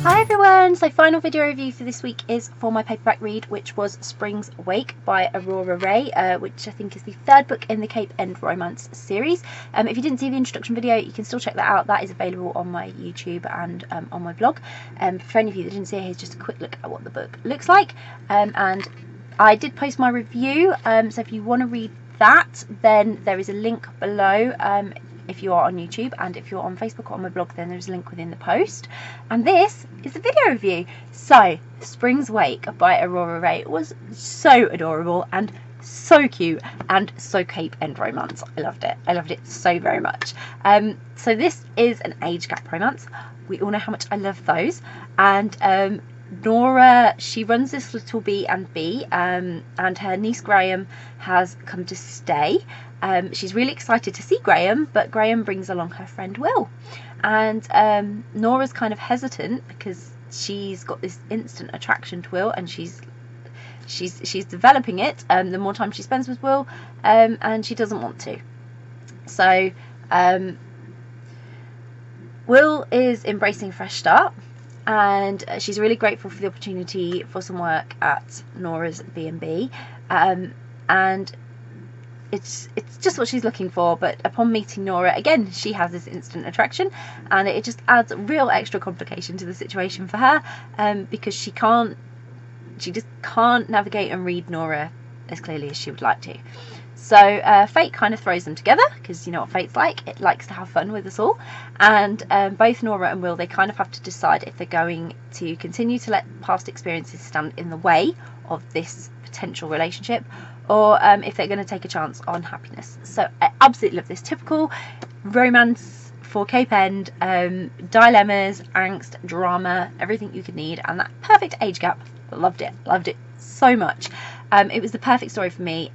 Hi everyone! So final video review for this week is for my paperback read, which was Spring's Wake by Aurora Rey, which I think is the third book in the Cape End romance series. If you didn't see the introduction video, you can still check that out. That is available on my YouTube and on my blog. For any of you that didn't see it, here's just a quick look at what the book looks like. And I did post my review, so if you want to read that, then there is a link below. If you are on YouTube, and if you're on Facebook or on my blog, then there's a link within the post. And this is the video review. So Spring's Wake by Aurora Rey was so adorable and so cute and so Cape End romance. I loved it so very much. So this is an age gap romance. We all know how much I love those. And Nora, she runs this little B&B, and her niece Graham has come to stay. She's really excited to see Graham, but Graham brings along her friend Will, and Nora's kind of hesitant because she's got this instant attraction to Will, and she's developing it the more time she spends with Will, and she doesn't want to. So Will is embracing a fresh start, and she's really grateful for the opportunity for some work at Nora's B&B, and it's just what she's looking for. But upon meeting Nora again, she has this instant attraction, and it just adds real extra complication to the situation for her, because she just can't navigate and read Nora as clearly as she would like to. So fate kind of throws them together, because you know what fate's like. It likes to have fun with us all. And both Nora and Will, they kind of have to decide if they're going to continue to let past experiences stand in the way of this potential relationship, or if they're going to take a chance on happiness. So I absolutely love this. Typical romance for Cape End, dilemmas, angst, drama, everything you could need, and that perfect age gap. Loved it so much. It was the perfect story for me.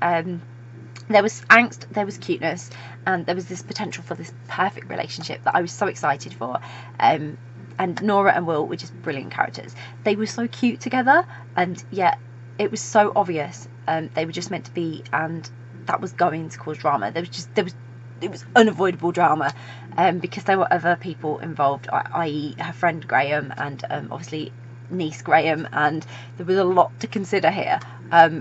There was angst, there was cuteness, and there was this potential for this perfect relationship that I was so excited for. And Nora and Will were just brilliant characters. They were so cute together, and yet it was so obvious they were just meant to be, and that was going to cause drama. It was unavoidable drama, because there were other people involved, i.e. her friend Graham, and obviously niece Graham, and there was a lot to consider here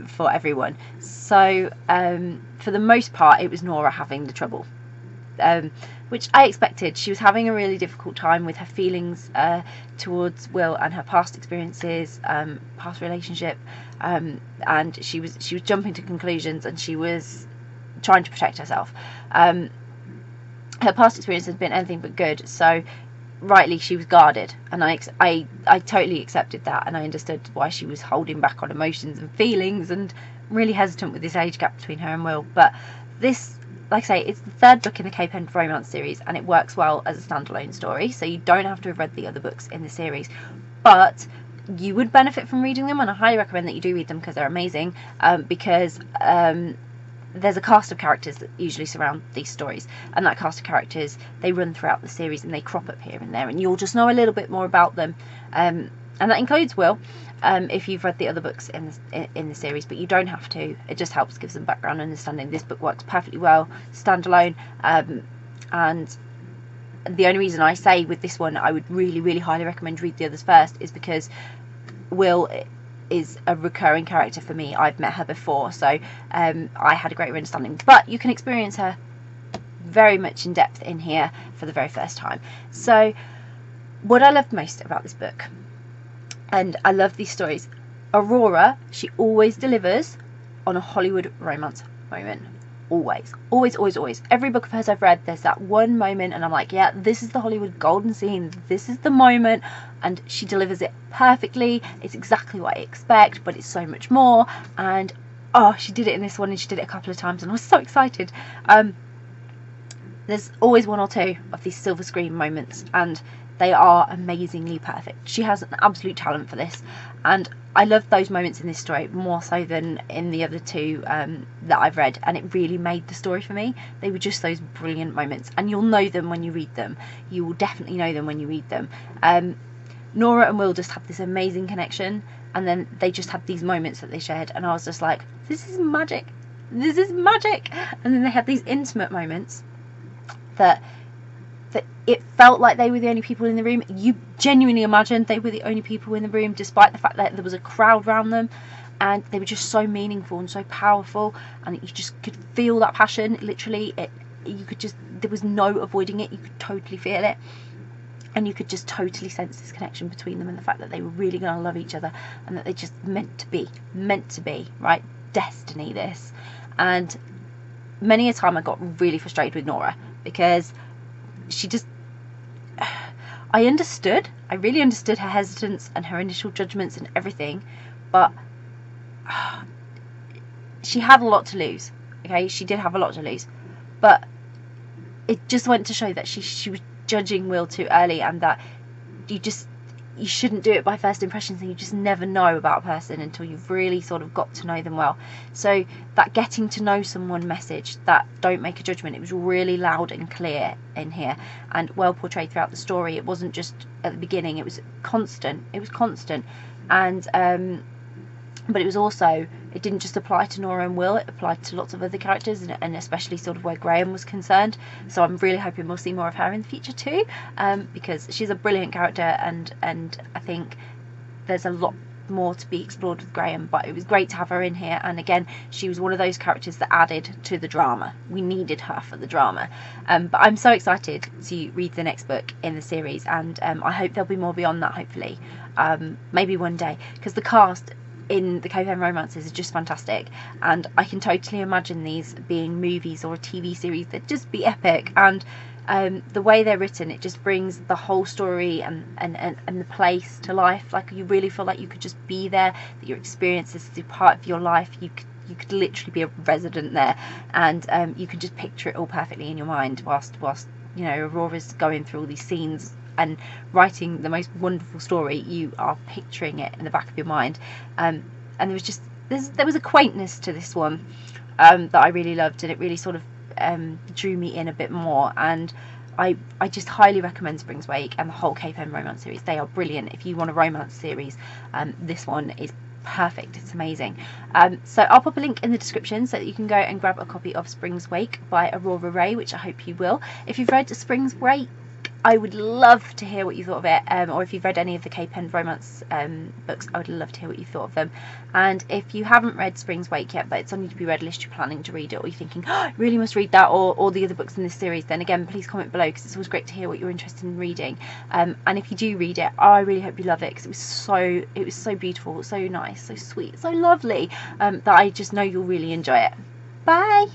for everyone. So for the most part, it was Nora having the trouble, which I expected. She was having a really difficult time with her feelings towards Will and her past experiences, past relationship, and she was jumping to conclusions, and she was trying to protect herself. Her past experience has been anything but good, so rightly she was guarded, and I totally accepted that, and I understood why she was holding back on emotions and feelings and really hesitant with this age gap between her and Will. But this, like I say, it's the third book in the Cape End romance series, and it works well as a standalone story, so you don't have to have read the other books in the series, but you would benefit from reading them, and I highly recommend that you do read them because they're amazing, because there's a cast of characters that usually surround these stories, and that cast of characters, they run throughout the series and they crop up here and there, and you'll just know a little bit more about them, and that includes Will, if you've read the other books in the series, but you don't have to. It just helps give some background understanding. This book works perfectly well standalone, and the only reason I say with this one I would really highly recommend read the others first is because Will is a recurring character for me. I've met her before, so I had a great understanding, but you can experience her very much in depth in here for the very first time. So what I loved most about this book, and I love these stories, Aurora, she always delivers on a Hollywood romance moment. Always. Every book of hers I've read, there's that one moment and I'm like, yeah, this is the Hollywood golden scene, this is the moment, and she delivers it perfectly. It's exactly what I expect, but it's so much more. And oh, she did it in this one, and she did it a couple of times, and I was so excited. There's always one or two of these silver screen moments, and they are amazingly perfect. She has an absolute talent for this, and I love those moments in this story more so than in the other two that I've read, and it really made the story for me. They were just those brilliant moments, and you'll know them when you read them. You will definitely know them when you read them. Nora and Will just had this amazing connection, and then they just had these moments that they shared, and I was just like, this is magic, and then they had these intimate moments that that it felt like they were the only people in the room. You genuinely imagined they were the only people in the room, despite the fact that there was a crowd around them, and they were just so meaningful and so powerful, and you just could feel that passion. Literally, there was no avoiding it. You could totally feel it, and you could just totally sense this connection between them, and the fact that they were really going to love each other, and that they just meant to be, right? Destiny, this. And many a time I got really frustrated with Nora, because she just, I really understood her hesitance and her initial judgments and everything, but she had a lot to lose. Okay, she did have a lot to lose, but it just went to show that she was judging Will too early, and that you shouldn't do it by first impressions, and you just never know about a person until you've really sort of got to know them well. So that getting to know someone message, that don't make a judgment, it was really loud and clear in here, and well portrayed throughout the story. It wasn't just at the beginning, it was constant, and but it was also, it didn't just apply to Nora and Will, it applied to lots of other characters, and especially sort of where Graham was concerned. So I'm really hoping we'll see more of her in the future too, because she's a brilliant character, and I think there's a lot more to be explored with Graham. But it was great to have her in here, and again, she was one of those characters that added to the drama. We needed her for the drama. But I'm so excited to read the next book in the series, and I hope there'll be more beyond that, hopefully. Maybe one day, because the cast in the Copen romances is just fantastic, and I can totally imagine these being movies or a TV series that just be epic. And the way they're written, it just brings the whole story and the place to life. Like, you really feel like you could just be there, that your experiences is a part of your life. You could literally be a resident there, and you can just picture it all perfectly in your mind whilst you know, Aurora's going through all these scenes and writing the most wonderful story. You are picturing it in the back of your mind, and there was a quaintness to this one that I really loved, and it really sort of drew me in a bit more. And I just highly recommend Spring's Wake and the whole Copen romance series. They are brilliant. If you want a romance series, this one is perfect. It's amazing. So I'll pop a link in the description so that you can go and grab a copy of Spring's Wake by Aurora Rey, which I hope you will. If you've read Spring's Wake, I would love to hear what you thought of it, or if you've read any of the Copen romance books, I would love to hear what you thought of them. And if you haven't read Spring's Wake yet, but it's on your to be read list, you're planning to read it, or you're thinking, oh, I really must read that, or the other books in this series, then again, please comment below, because it's always great to hear what you're interested in reading. And if you do read it, I really hope you love it, because it was so beautiful, so nice, so sweet, so lovely, that I just know you'll really enjoy it. Bye!